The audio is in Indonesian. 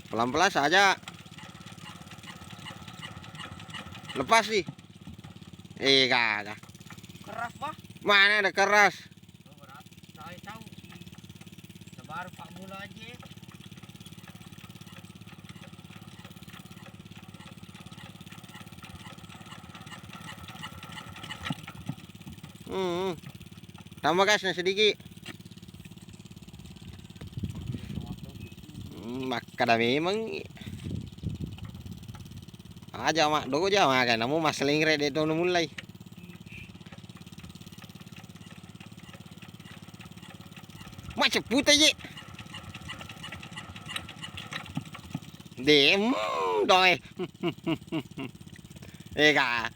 Pelan-pelan saja. Lepas sih. Kagak. Keras bah. Mana ada keras? Berat. Saya tahu. Baru pak mula aja. Tambah gasnya sedikit. Maka memang aja mak dogo aja mak kan namu mas lingre itu mulai mak ceput aja dem doy kak